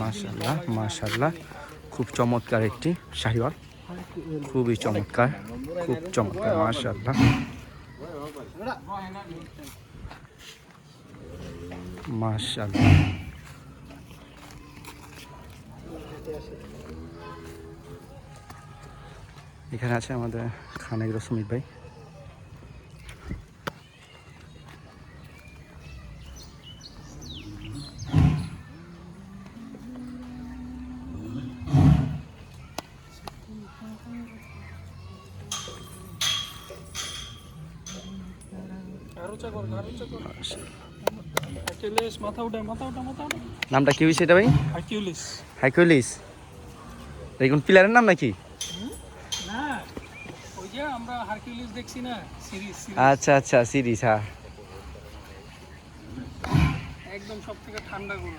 মাশাআল্লাহ মাশাআল্লাহ, খুব চমৎকার একটি শাহিওয়াল, খুবই চমৎকার, খুব চমৎকার মাশাআল্লাহ মাশাআল্লাহ। এখানে আছে আমাদের খানেগর সুমিত ভাই। নামটা কি হয়েছে এটা ভাই? হাইকুলিস। দেখুন প্লেয়ারের নাম নাকি? আচ্ছা আচ্ছা, সিরিজ। হ্যাঁ, একদম সব থেকে ঠান্ডা গরু।